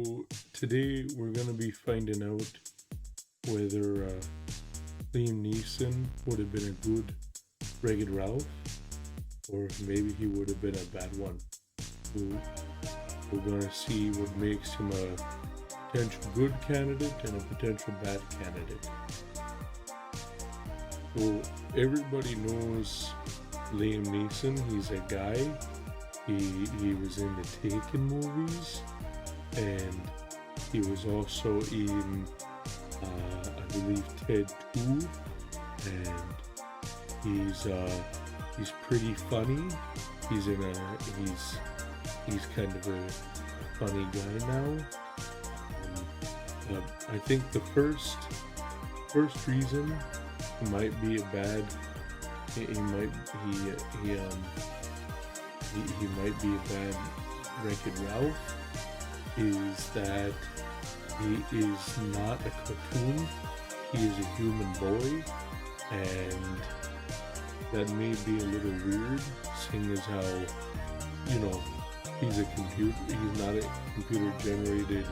So today we're gonna be finding out whether Liam Neeson would have been a good Wreck-It Ralph, or maybe he would have been a bad one. So we're gonna see what makes him a potential good candidate and a potential bad candidate. So everybody knows Liam Neeson. He's a guy. He was in the Taken movies, and he was also in, I believe, Ted 2, and he's pretty funny. He's kind of a funny guy now. I think the first reason he might be a bad, he might be a bad Wreck-It Ralph is that he is not a cartoon. He is a human boy, and that may be a little weird, seeing as how, he's not a computer generated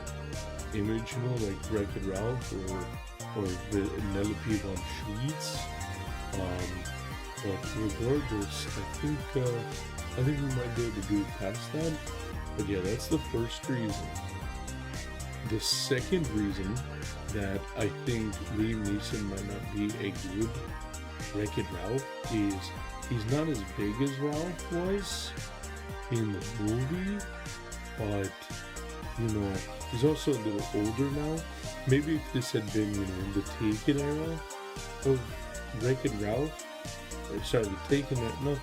image, like Wreck-It Ralph or Penelope von Schweetz. But regardless, I think we might be able to do past that. But yeah, that's the first reason. The second reason that I think Liam Neeson might not be a good Wreck-It Ralph is he's not as big as Ralph was in the movie, but he's also a little older now. Maybe if this had been, the Taken era of Wreck-It Ralph, sorry, not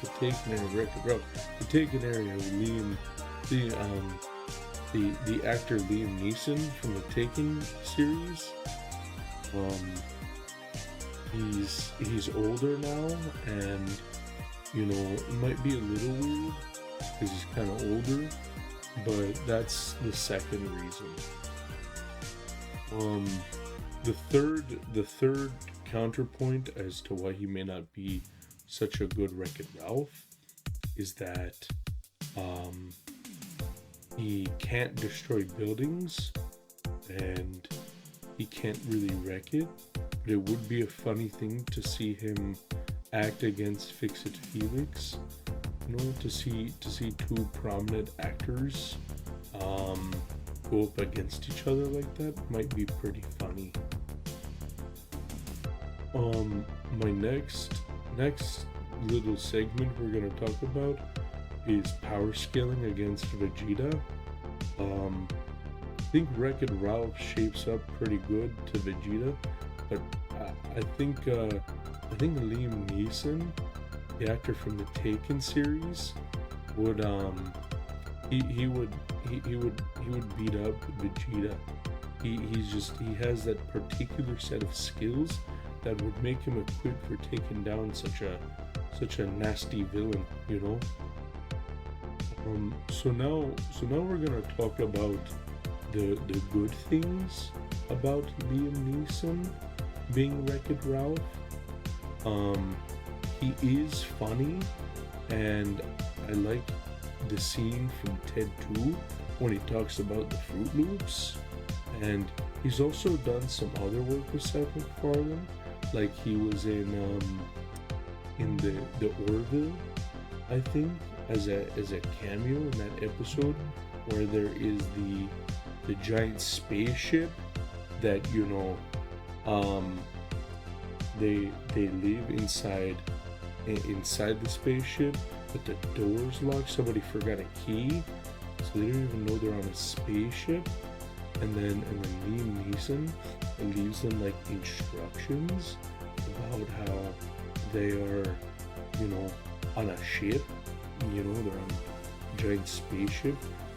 the Taken era of Wreck-It Ralph, the Taken era of Liam, the actor Liam Neeson from the Taken series. He's older now, and it might be a little weird because he's kind of older, but that's the second reason. The third counterpoint as to why he may not be such a good Wreck-It Ralph is that he can't destroy buildings and he can't really wreck it. But it would be a funny thing to see him act against Fix-It Felix. To see two prominent actors go up against each other like that might be pretty funny. My next little segment we're gonna talk about is power scaling against Vegeta. I think Wreck-It Ralph shapes up pretty good to Vegeta, but I think Liam Neeson, the actor from the Taken series, would he would beat up Vegeta. He has that particular set of skills that would make him equipped for taking down such a nasty villain, So now we're gonna talk about the good things about Liam Neeson being Wreck-It Ralph. He is funny, and I like the scene from Ted 2 when he talks about the Fruit Loops, and he's also done some other work with Seth MacFarlane, like he was in the Orville, I think, as a cameo in that episode where there is the giant spaceship that they live inside the spaceship, but the door's locked. Somebody forgot a key, so they don't even know they're on a spaceship. And then Liam Neeson leaves them like instructions about how they are, on a ship. They're on a giant spaceship,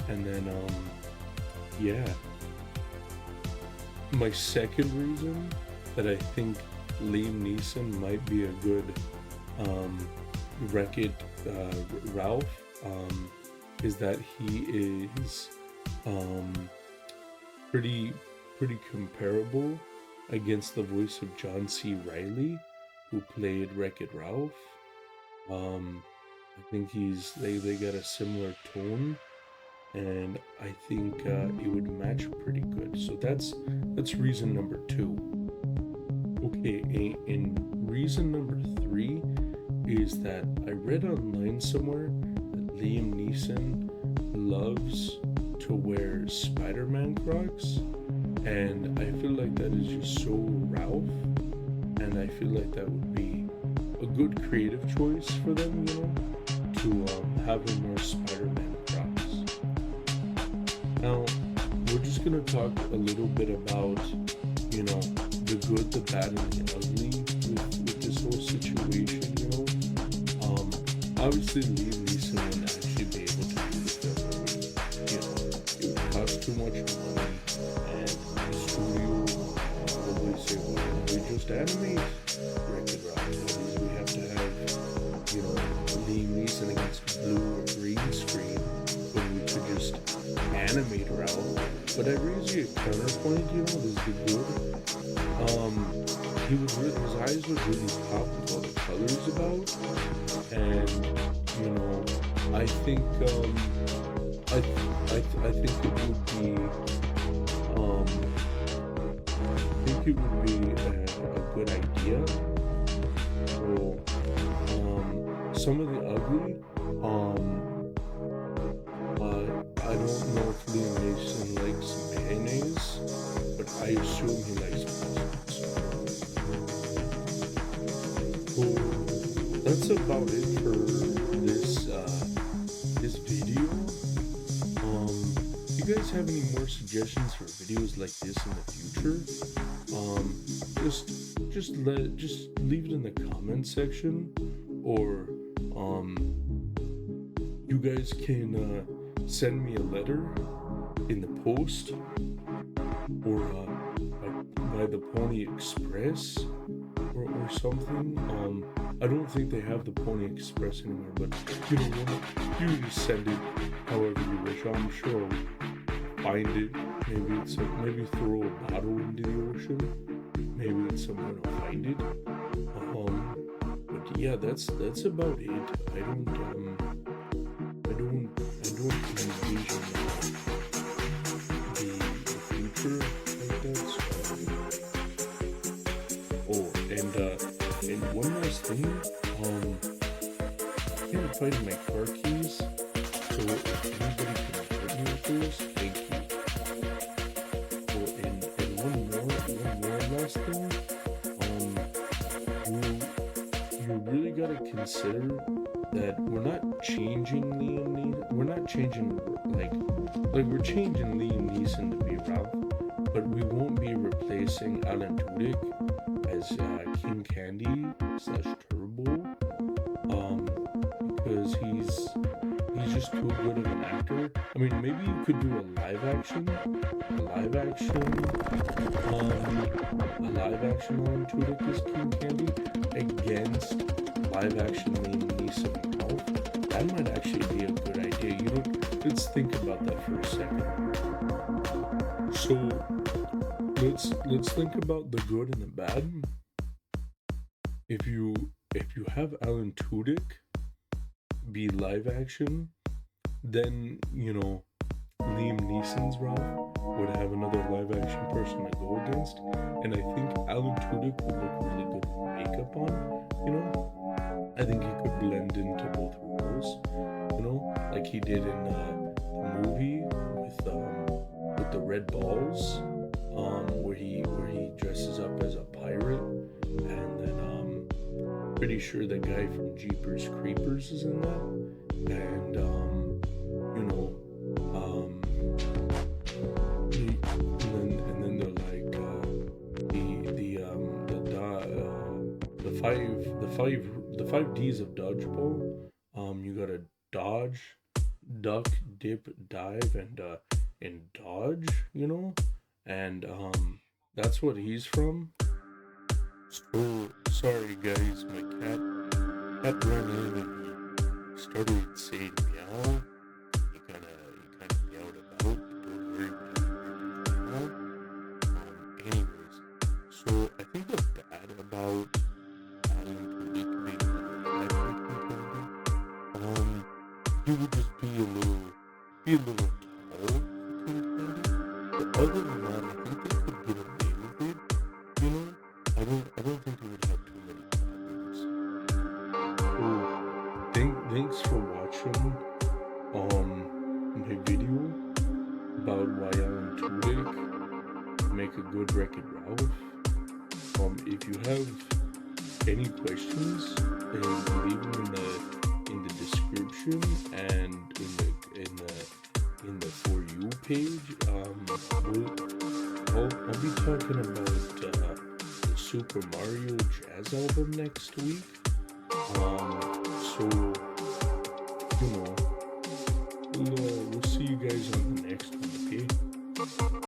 and then my second reason that I think Liam Neeson might be a good Wreck-It Ralph is that he is pretty comparable against the voice of John C. Reilly, who played Wreck-It Ralph. I think they got a similar tone and I think it would match pretty good. So that's reason number two. Okay, and reason number three is that I read online somewhere that Liam Neeson loves to wear Spider-Man Crocs, and I feel like that is just so Ralph, and I feel like that would be a good creative choice for them, to have him wear Spider-Man Crocs. Now, we're just gonna talk a little bit about, the good, the bad, and the ugly with this whole situation. Obviously, Liam Neeson wouldn't actually be able to do the film. It would cost too much money, and the studio would probably say, well, we just animate Wreck-It Ralph. We have to have, Liam Neeson against blue or green screen when we could just animate Ralph. But I raise you a counterpoint, this is the good. His eyes would really pop with all the colors about, and I think I think it would be a good idea. So some of the ugly, I don't know if Liam Neeson likes mayonnaise, but I assume he likes mushrooms. So that's about it for this video. If you guys have any more suggestions for videos like this in the future, just leave it in the comment section, or you guys can send me a letter in the post, or by the Pony Express, or something. I don't think they have the Pony Express anymore, but you just send it however you wish. I'm sure I'll find it. Maybe throw a bottle into the ocean. Maybe at some point I'll find it. But yeah, that's about it. I don't envision the future like that. So, and one last thing. I can't find my car keys. So if anybody can help me with those, thank you. Oh, and one more last thing. You really gotta consider that we're not changing Liam Neeson. We're not changing like we're changing Liam Neeson to be Ralph, but we won't be replacing Alan Tudyk as King Candy / Turbo, because he's just too good of an actor. I mean, maybe you could do a live action Alan Tudyk as King Candy against live action Liam Neeson himself. That might actually be a good idea. Let's think about that for a second. So let's think about the good and the bad. If you have Alan Tudyk be live action, then Liam Neeson's Ralph would have another live action person to go against, and I think Alan Tudyk would look really good with makeup on. I think he could blend into both roles, like he did in the movie with the red balls, where he dresses up as a pirate, and then pretty sure the guy from Jeepers Creepers is in that, and and then they're like the five D's of dodgeball. You gotta dodge, duck, dip, dive, and dodge. And that's what he's from. So sorry guys, my cat ran in and started saying meow. He kind of meowed about. Don't worry about it. Anyways, so I think the bad about Alan Tudyk being he would just be a little Other than that, I think they could get away with it. You know, I don't think they would have too many problems. Oh, thanks for watching my video about why Alan Tudyk make a good Wreck-It Ralph. If you have any questions, leave them in the description and in the For You page. I'll be talking about the Super Mario Jazz album next week. So you know, we'll see you guys on the next one. Okay.